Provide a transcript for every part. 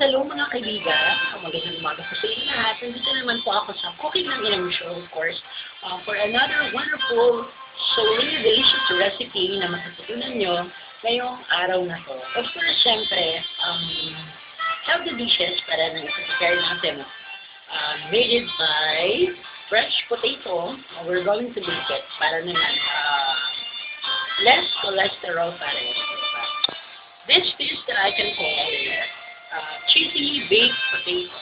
Hello mga kaibigan, magandang umaga po sa inyo lahat. Nandito naman po ako sa Cooking ng Inang Show, of course, for another wonderful, so really delicious recipe na matutunan nyo ngayong araw na to. Of course, syempre, have the dishes para na ipapagkari natin. Made by fresh potato. We're going to bake it para naman less cholesterol para rin. This dish that I can call cheesy baked potato.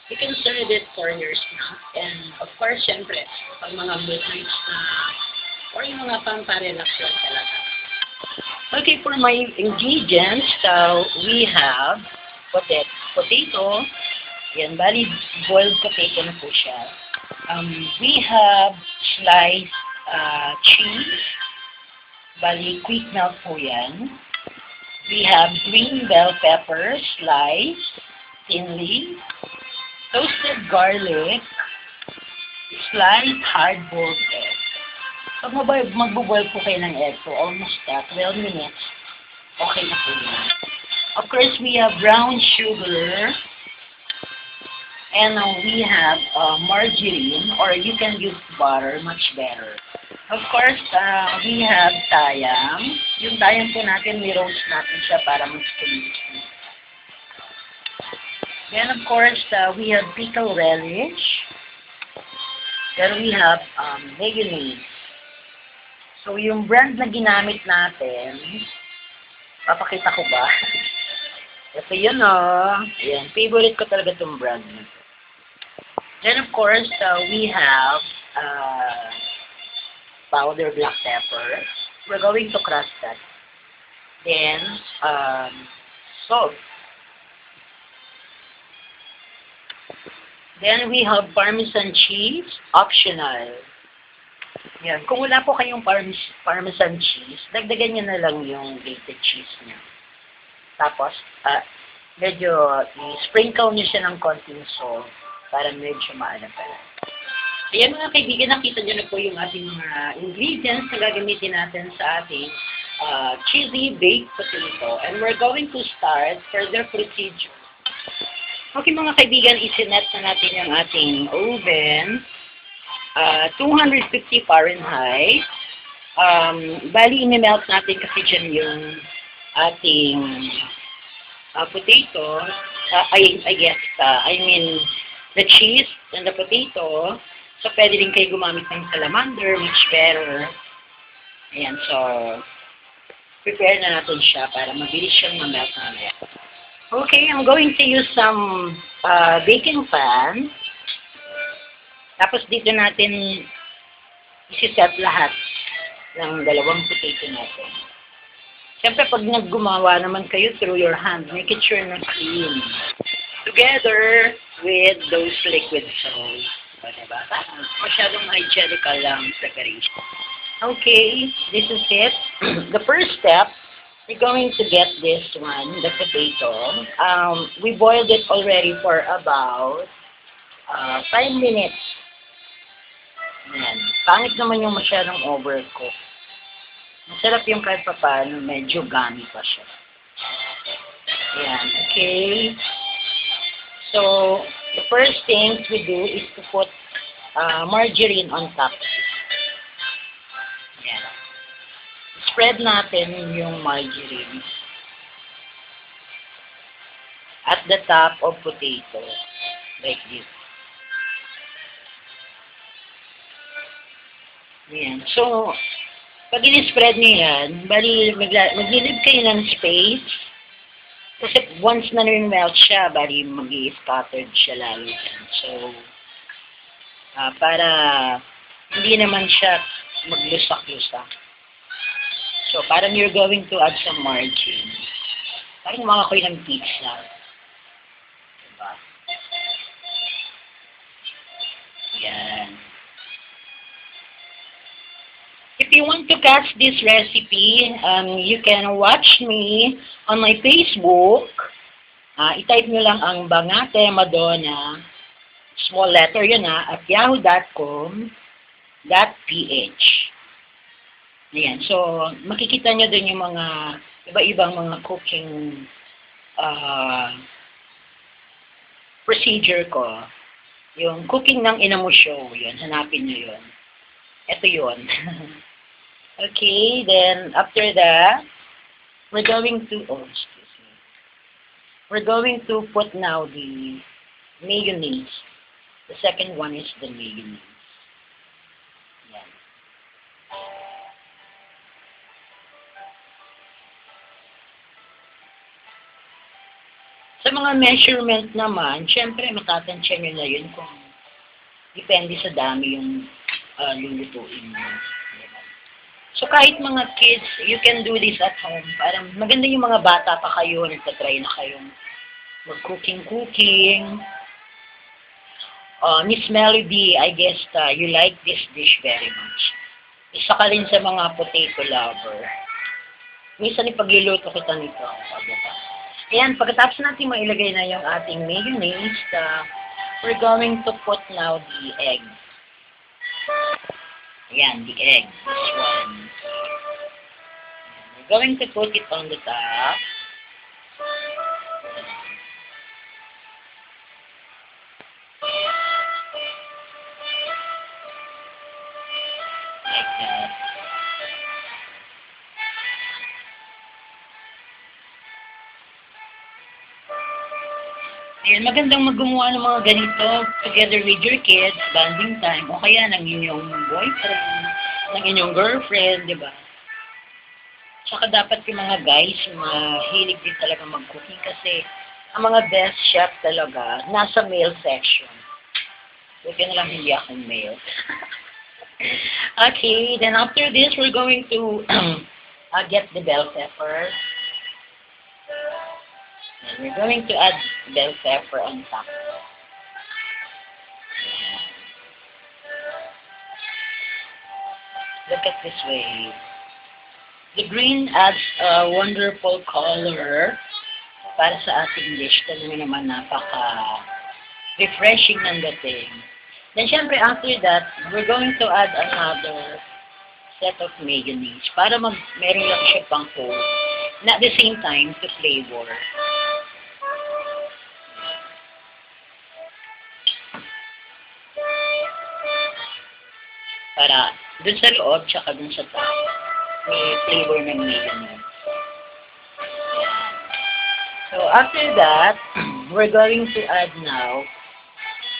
You can serve it for your snack. And of course, syempre, pag mga midnight snack, or yung mga pamparelax lang talaga. Okay, for my ingredients, we have potato. Yan, bali, boiled potato na po siya. We have sliced cheese. Bali, quick melt po yan. We have green bell peppers, sliced thinly, toasted garlic, sliced hard-boiled egg. Pag magbo-boil po kayo ng egg for almost 12 minutes, okay na po yun. Of course, we have brown sugar, and we have margarine, or you can use butter, much better. Of course, we have tayam. Yung tayam po natin, ni-roast natin siya para mas tumis. Then, of course, we have pickle relish. Then, we have mayonnaise. So, yung brand na ginamit natin, papakita ko ba? Ito yun, Ayan, favorite ko talaga itong brand. Then, of course, we have powder black pepper. We're going to crush that. Then, salt. Then, we have Parmesan cheese, optional. Yan. Kung wala po kayong Parmesan cheese, dagdagan nyo na lang yung grated cheese niya. Tapos, medyo i-sprinkle nyo siya ng konting salt para medyo maalam pala. Ayan mga kaibigan, nakita nyo na po yung ating mga ingredients na gagamitin natin sa ating cheesy baked potato. And we're going to start further procedure. Okay mga kaibigan, isinet na natin yung ating oven. 250 Fahrenheit. Bali, in-melt natin kasi dyan yung ating potato. I mean, the cheese and the potato. So, pwede rin kayo gumamit ng salamander, much better. Ayan, so, prepare na natin siya para mabilis siyang mamelt mamaya. Okay, I'm going to use some baking pan. Tapos dito natin isi-set lahat ng dalawang potato natin. Siyempre, pag naggumawa naman kayo through your hand, make it sure na clean. Together with those liquid sauce. Diba? Masyadong hygienical lang preparation. Okay, this is it. The first step, we're going to get this one, the potato. We boiled it already for about 5 minutes. Ayan. Pangit naman yung masyadong overcook. Masarap yung kahit pa paano, medyo gummy pa siya. Ayan, okay. So, the first thing we do is to put margarine on top. Ayan. Spread natin yung margarine at the top of potato, like this. Ayan. So, pag in-spread nyo yan, bali, maglilib kayo ng space. Kasi once na melt siya, bali, mag-i-scattered siya lalo yan. So, para hindi naman siya maglusak-lusak. So, parang you're going to add some margin. Parang mga kayo ng pizza. Diba? Yan. If you want to catch this recipe, you can watch me on my Facebook. I-type nyo lang ang Bangate Madonna, small letter yun at yahoo.com.ph. Ayan, so makikita nyo dun yung mga iba-ibang mga cooking procedure ko. Yung cooking ng ina mo show, yun. Hanapin nyo yun. Ito yun. Okay, then after that, we're going to, oh, excuse me. We're going to put now the mayonnaise. The second one is the mayonnaise. Yan. Sa mga measurement naman, syempre matatansya nyo na yun kung depende sa dami yung lulutuin mo. So kahit mga kids, you can do this at home. Parang maganda yung mga bata pa kayo, nagtatry na kayong mag-cooking. Miss Melody, I guess you like this dish very much. Isa ka rin sa mga potato lover. Minsan ipagluluto kita nito. Ayan, pagkatapos natin mailagay na yung ating mayonnaise, we're going to put now the egg. Ayan, the egg. This one. We're going to put it on the top. Like that. Ayan, magandang gumawa ng mga ganito together with your kids, bonding time, o kaya ng inyong boyfriend, ng inyong girlfriend, di ba? Tsaka dapat yung mga guys, mahilig din talaga mag-cooking kasi ang mga best chef talaga nasa male section. Buti na lang hindi ako male. Okay, then after this, we're going to get the bell pepper. And we're going to add bell pepper on top. Look at this way. The green adds a wonderful color para sa ating dish. Talaga naman napaka-refreshing ng dating. Then, syempre, after that, we're going to add another set of mayonnaise para meron lang siya pang coat. And at the same time, to flavor. Para dun sa loob, tsaka dun sa top, may flavor ng mayonnaise. So, after that, we're going to add now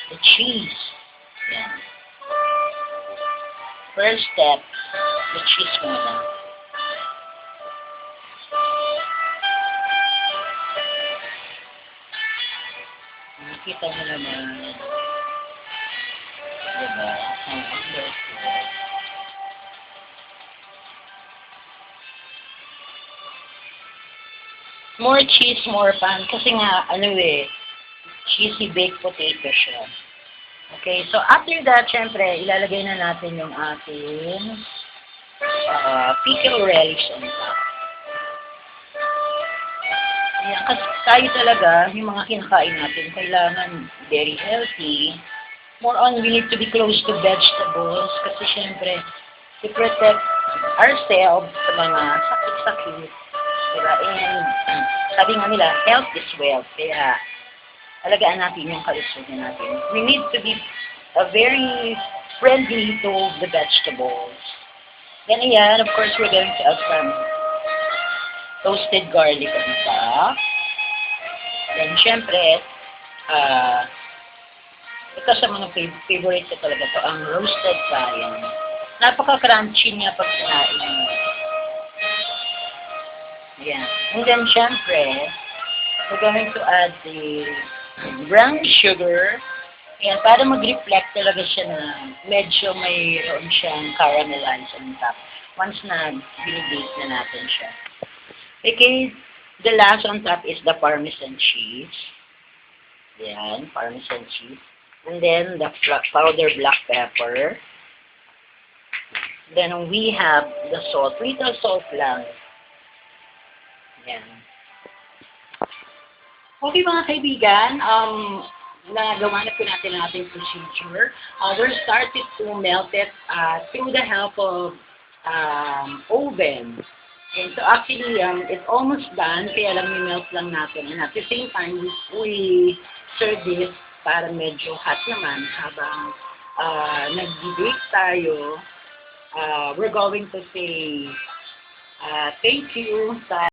the cheese. Yan. First step, the cheese muna. Nakita mo naman. Diba? Ang wonderful. More cheese, more fun. Kasi nga, cheesy baked potato siya. Okay, so after that, syempre, ilalagay na natin yung ating pickle relish on top. Ayan, kasi tayo talaga, yung mga kinakain natin, kailangan very healthy. More on, we need to be close to vegetables kasi syempre, to protect ourselves sa mga sakit-sakit. Diba? And sabi nga nila, health is wealth. Kaya, alagaan natin yung kalusugan natin. We need to be very friendly to the vegetables. Then, ayan, of course, we're going to add some toasted garlic on top. Then, syempre, ito sa mga favorite ko talaga to, ang roasted cayenne. Napaka-crunchy niya pag kinain. Yeah. And then, syempre, we're going to add the brown sugar. Ayan, para mag-reflect talaga siya na medyo mayroon siyang caramelize on top. Once na binibake na natin siya. Okay, the last on top is the Parmesan cheese. Ayan, Parmesan cheese. And then, the powdered black pepper. Then, we have the salt. Little salt lang. Ayan. Okay mga kaibigan, nagawa na po natin ang ating procedure. We're started to melt it through the help of oven. Okay, so actually, it's almost done, kaya lang melt lang natin. And at the same time, we serve this para medyo hot naman habang nag-bake tayo. We're going to say thank you sa